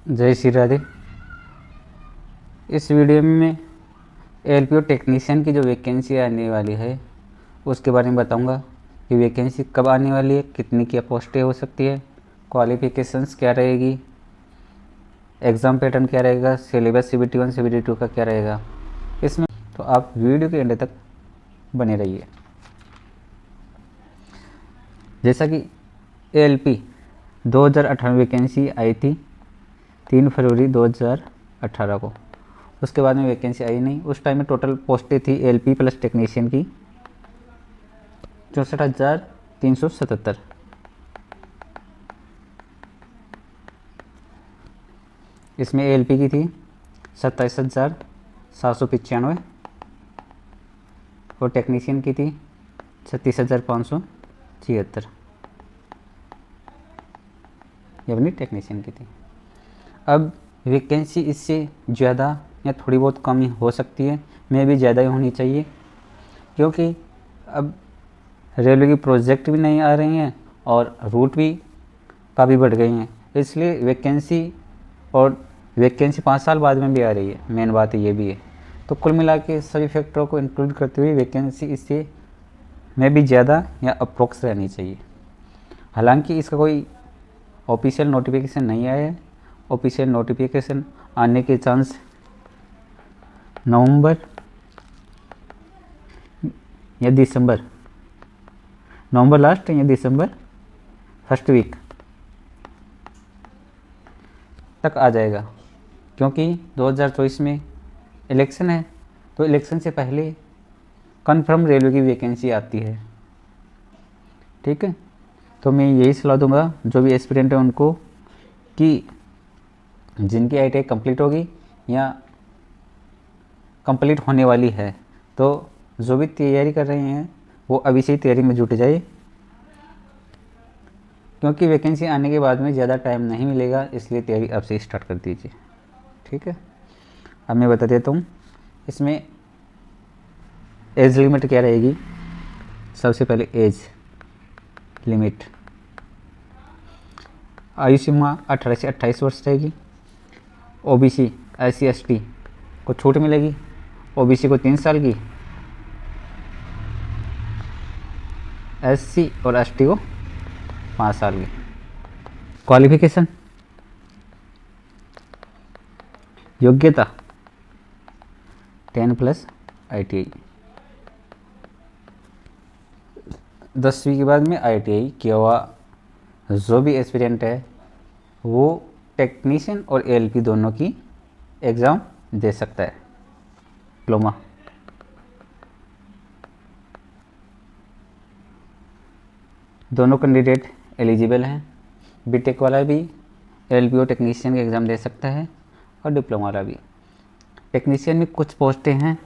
जय श्री राधे। इस वीडियो में मैं एलपीओ टेक्नीशियन की जो वैकेंसी आने वाली है उसके बारे में बताऊंगा कि वैकेंसी कब आने वाली है, कितनी की पोस्टें हो सकती है, क्वालिफ़िकेशंस क्या रहेगी, एग्ज़ाम पैटर्न क्या रहेगा, सिलेबस CBT 1 CBT 2 का क्या रहेगा इसमें। तो आप वीडियो के एंड तक बने रहिए। जैसा कि ALP 2018 वैकेंसी आई थी 3 फरवरी 2018 को, उसके बाद में वैकेंसी आई नहीं। उस टाइम में टोटल पोस्टें थी LP प्लस टेक्नीशियन की 64,377। इसमें ALP की थी 27,795 और टेक्नीशियन की थी 36,576। ये अपनी टेक्नीशियन की थी। अब वैकेंसी इससे ज़्यादा या थोड़ी बहुत कम हो सकती है, में भी ज़्यादा ही होनी चाहिए, क्योंकि अब रेलवे की प्रोजेक्ट भी नहीं आ रही हैं और रूट भी काफ़ी बढ़ गई हैं, इसलिए वैकेंसी 5 साल बाद में भी आ रही है। मेन बात ये भी है। तो कुल मिला के सभी फैक्टरों को इंक्लूड करते हुए वैकेंसी इससे में भी ज़्यादा या अप्रोक्स रहनी चाहिए। हालांकि इसका कोई ऑफिशियल नोटिफिकेशन नहीं आया है। ऑफिशियल नोटिफिकेशन आने के चांस नवंबर या दिसंबर, नवंबर लास्ट या दिसंबर फर्स्ट वीक तक आ जाएगा, क्योंकि 2024 में इलेक्शन है। तो इलेक्शन से पहले कन्फर्म रेलवे की वैकेंसी आती है। ठीक है, तो मैं यही सलाह दूंगा जो भी एस्पिरेंट है उनको कि जिनकी ITI कंप्लीट होगी या कंप्लीट होने वाली है, तो जो भी तैयारी कर रहे हैं वो अभी से ही तैयारी में जुट जाइए, क्योंकि वैकेंसी आने के बाद में ज़्यादा टाइम नहीं मिलेगा, इसलिए तैयारी अब से स्टार्ट कर दीजिए। ठीक है, अब मैं बता देता हूँ इसमें एज लिमिट क्या रहेगी। सबसे पहले एज लिमिट, आयु सीमा 18 से 28 वर्ष रहेगी। OBC SC ST को छूट मिलेगी। OBC को 3 साल की, SC और ST को 5 साल की। क्वालिफिकेशन, योग्यता 10+ ITI, 10वीं के बाद में ITI किया हुआ जो भी एस्पिरेंट है वो टेक्नीशियन और ALP दोनों की एग्ज़ाम दे सकता है। डिप्लोमा, दोनों कैंडिडेट एलिजिबल हैं। बीटेक वाला भी LPO टेक्नीशियन का एग्ज़ाम दे सकता है और डिप्लोमा वाला भी। टेक्नीशियन में कुछ पोस्टें हैं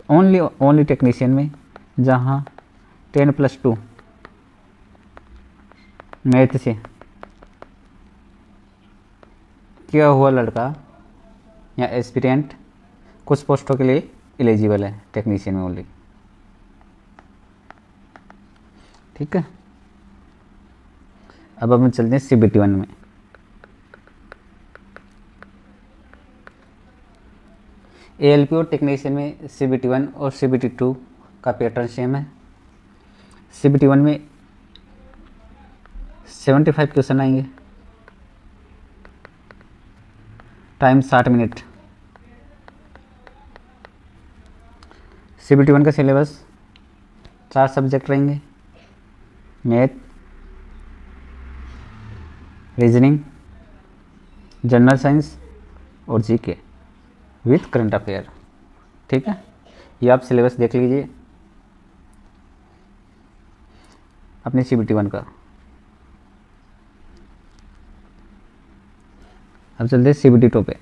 ओनली टेक्नीशियन में, जहाँ 10+2 मैथ से किया हुआ लड़का या एस्पिरेंट कुछ पोस्टों के लिए एलिजिबल है टेक्नीशियन में ओनली। ठीक है, अब हम चलते हैं CBT 1 में। ALPO टेक्नीशियन में CBT 1 और CBT 2 का पैटर्न सेम है। CBT 1 में 75 क्वेश्चन आएंगे, टाइम 60 मिनट। CBT 1 का सिलेबस 4 सब्जेक्ट रहेंगे, मैथ, रीजनिंग, जनरल साइंस और GK विथ करंट अफेयर। ठीक है, ये आप सिलेबस देख लीजिए अपने CBT 1 का। अब चलते हैं CBT 2 पे।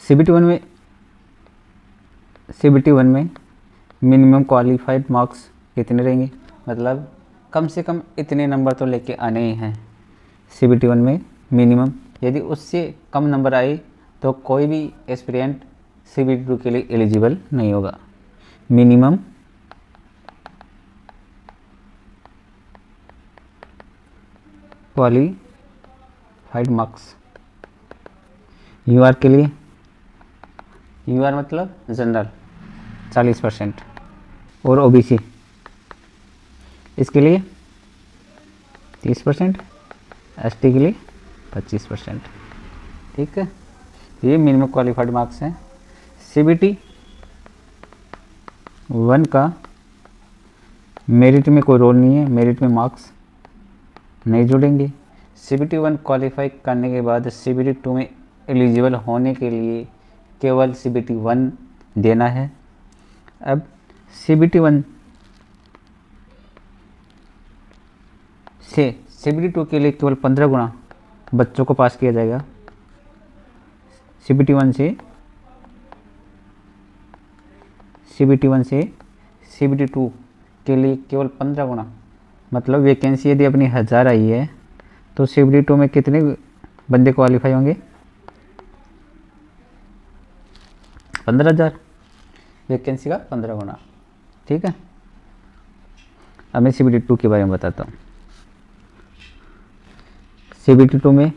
CBT 1 में मिनिमम क्वालिफाइड मार्क्स कितने रहेंगे, मतलब कम से कम इतने नंबर तो लेके आने ही हैं CBT 1 में मिनिमम। यदि उससे कम नंबर आए तो कोई भी एस्पिरेंट CBT 2 के लिए एलिजिबल नहीं होगा। मिनिमम क्वालिफाइड मार्क्स, यूआर के लिए, यूआर मतलब जनरल 40% और ओबीसी इसके लिए 30%, एसटी के लिए 25%। ठीक है, ये मिनिमम क्वालिफाइड मार्क्स हैं। सीबीटी 1 का मेरिट में कोई रोल नहीं है, मेरिट में मार्क्स नहीं जुड़ेंगे। सीबीटी 1 क्वालिफाई करने के बाद सीबीटी 2 में एलिजिबल होने के लिए केवल सीबीटी 1 देना है। अब सीबीटी 1 से सीबीटी 2 के लिए केवल 15 गुना बच्चों को पास किया जाएगा। सीबीटी 1 से सीबीटी 2 के लिए केवल 15 गुना, मतलब वैकेंसी यदि अपनी 1000 आई है तो सीबीटी 2 में कितने बंदे क्वालिफाई होंगे? 15,000, वैकेंसी का 15 गुना। ठीक है, अब मैं सीबीटी 2 के बारे में बताता हूँ। सीबीटी 2 में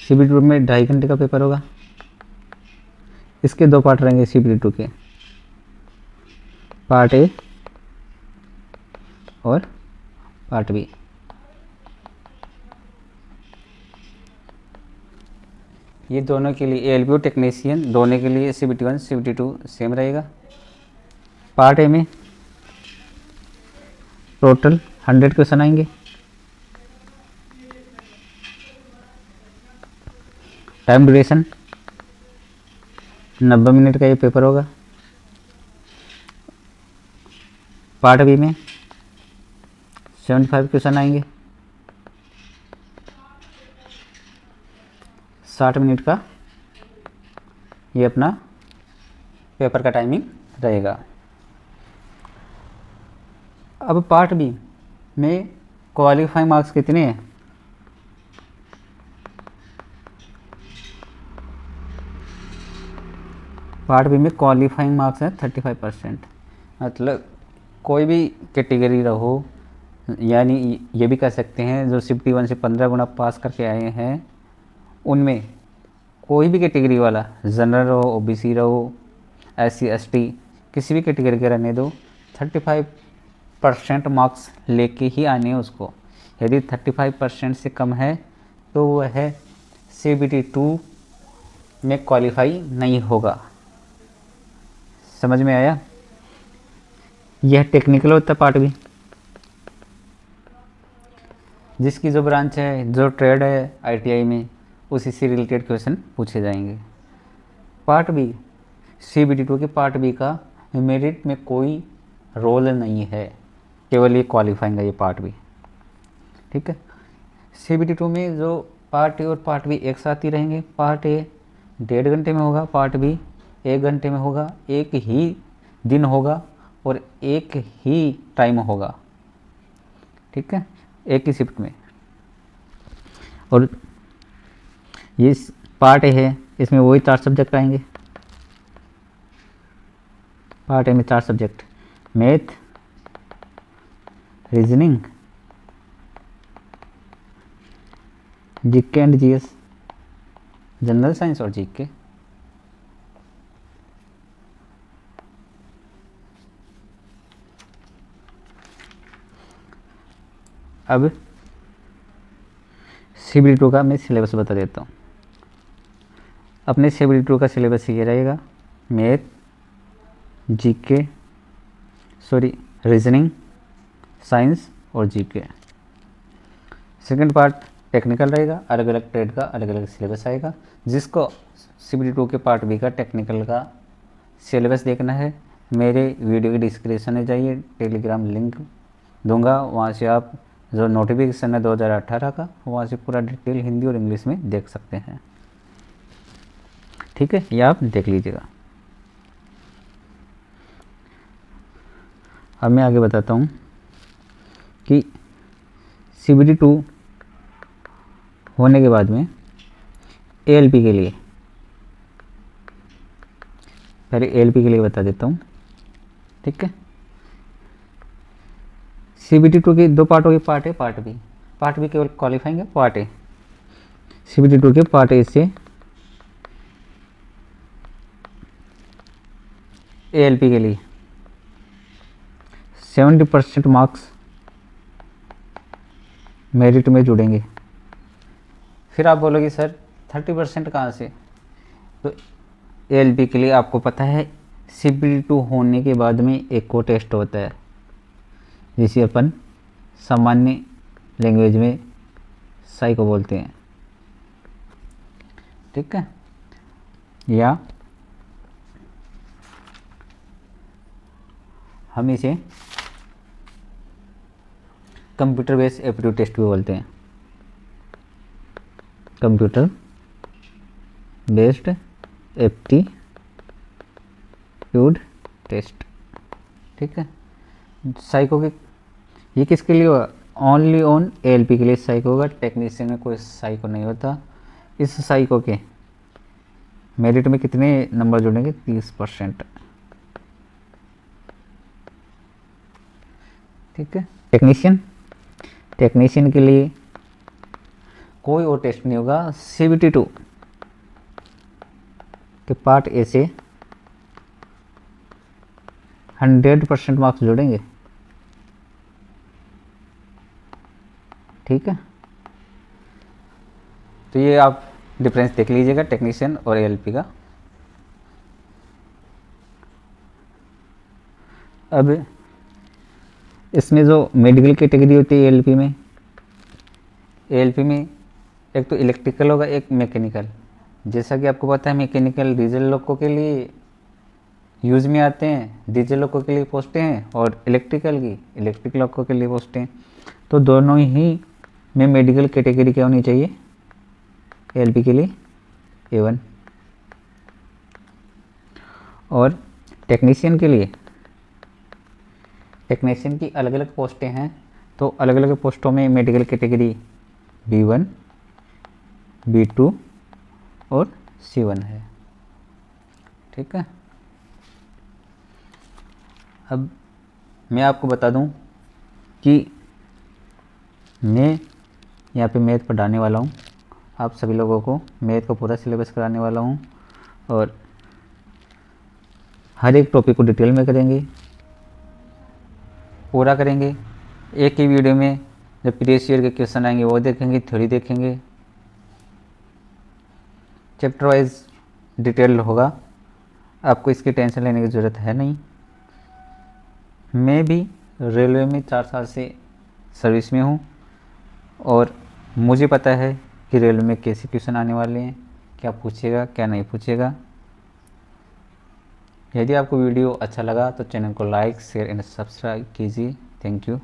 सीबीटी 2 में 2.5 घंटे का पेपर होगा। इसके 2 पार्ट रहेंगे सीबीटी 2 के, पार्ट ए और पार्ट बी। ये दोनों के लिए एएलपीयू टेक्नीशियन दोनों के लिए सीबीटी 1 सीबीटी 2 सेम रहेगा। पार्ट ए में टोटल 100 क्वेश्चन आएंगे। टाइम ड्यूरेशन 90 मिनट का ये पेपर होगा। पार्ट बी में 75 क्वेश्चन आएंगे, 60 मिनट का ये अपना पेपर का टाइमिंग रहेगा। अब पार्ट बी में क्वालिफाइंग मार्क्स कितने हैं? पार्ट बी में क्वालिफाइंग मार्क्स है 35%, मतलब कोई भी कैटेगरी रहो, यानी ये भी कह सकते हैं जो सीबीटी 1 से 15 गुना पास करके आए हैं उनमें कोई भी कैटेगरी वाला, जनरल रहो, ओबीसी रहो, एससी एसटी, किसी भी कैटेगरी के रहने दो, 35% मार्क्स लेके ही आने हैं उसको। यदि 35% से कम है तो वह सीबीटी 2 में क्वालिफाई नहीं होगा। समझ में आया? यह टेक्निकल होता है पार्ट बी, जिसकी जो ब्रांच है, जो ट्रेड है आईटीआई में, उसी से रिलेटेड क्वेश्चन पूछे जाएंगे। पार्ट बी सीबीटी 2 के पार्ट बी का मेरिट में कोई रोल नहीं है, केवल ये क्वालिफाइंग है ये पार्ट बी। ठीक है, सीबीटी 2 में जो पार्ट ए और पार्ट बी एक साथ ही रहेंगे। पार्ट ए 1.5 घंटे में होगा, पार्ट बी 1 घंटे में होगा, एक ही दिन होगा और एक ही टाइम होगा। ठीक है, एक ही शिफ्ट में। और ये पार्ट ए है, इसमें वही 4 सब्जेक्ट आएंगे। पार्ट ए में 4 subject, math, reasoning, GK and GS, general science और जीके। अब सीबीटी 2 का मैं सिलेबस बता देता हूँ। अपने सीबीटी 2 का सिलेबस ये रहेगा, मैथ, जीके, रीजनिंग, साइंस और जीके। सेकंड पार्ट टेक्निकल रहेगा, अलग अलग ट्रेड का अलग अलग सिलेबस आएगा। जिसको सीबीटी 2 के पार्ट बी का टेक्निकल का सिलेबस देखना है, मेरे वीडियो की डिस्क्रिप्शन में जाइए, टेलीग्राम लिंक दूंगा, वहाँ से आप जो नोटिफिकेशन है 2018 का, वहाँ से पूरा डिटेल हिंदी और इंग्लिश में देख सकते हैं। ठीक है, ये आप देख लीजिएगा। अब मैं आगे बताता हूँ कि CBT2 होने के बाद में ALP के लिए, पहले ALP के लिए बता देता हूँ, ठीक है। CBT2 की दो पार्ट होगी, part A part B. Part B केवल क्वालिफाइंग है, पार्ट ए CBT2 के पार्ट ए से ALP के लिए 70% मार्क्स मेरिट में जुड़ेंगे। फिर आप बोलोगे सर 30% कहाँ से? तो ALP के लिए आपको पता है CBT2 होने के बाद में एक और टेस्ट होता है, जिसे अपन सामान्य लैंग्वेज में साइको बोलते हैं, ठीक है, या हम इसे कंप्यूटर बेस्ड एप्टीट्यूड टेस्ट भी बोलते हैं, कंप्यूटर बेस्ड एप्टीट्यूड टेस्ट, ठीक है। साइको के ये किसके लिए हुआ? ओनली ऑन ALP के लिए साइको होगा, टेक्नीशियन में कोई साइको नहीं होता। इस साइको के मेरिट में कितने नंबर जुड़ेंगे? 30%, ठीक है। टेक्नीशियन के लिए कोई और टेस्ट नहीं होगा। CBT2 के पार्ट ए से 100% मार्क्स जुड़ेंगे, ठीक है। तो ये आप डिफरेंस देख लीजिएगा टेक्नीशियन और ALP का। अब इसमें जो मेडिकल कैटेगरी होती है ALP में एक तो इलेक्ट्रिकल होगा, एक मैकेनिकल। जैसा कि आपको पता है मैकेनिकल डीजल लोगों के लिए यूज़ में आते हैं, डीजल लोगों के लिए पोस्टें हैं, और इलेक्ट्रिक लोगों के लिए पोस्टें हैं। तो दोनों ही में मेडिकल कैटेगरी क्या होनी चाहिए? ALP के लिए A1। और टेक्नीशियन के लिए, टेक्नीशियन की अलग अलग पोस्टें हैं, तो अलग अलग पोस्टों में मेडिकल कैटेगरी B1, B2 और C1 है, ठीक है। अब मैं आपको बता दूं कि मैं यहाँ पे मैथ पढ़ाने वाला हूँ, आप सभी लोगों को मैथ का पूरा सिलेबस कराने वाला हूँ, और हर एक टॉपिक को डिटेल में पूरा करेंगे। एक ही वीडियो में जब प्रीवियस ईयर के क्वेश्चन आएंगे वो देखेंगे, थ्योरी देखेंगे, चैप्टर वाइज डिटेल होगा। आपको इसकी टेंशन लेने की ज़रूरत है नहीं। मैं भी रेलवे में 4 साल से सर्विस में हूँ, और मुझे पता है कि रेलवे में कैसे क्वेश्चन आने वाले हैं, क्या पूछेगा क्या नहीं पूछेगा। यदि आपको वीडियो अच्छा लगा तो चैनल को लाइक, शेयर एंड सब्सक्राइब कीजिए। Thank you.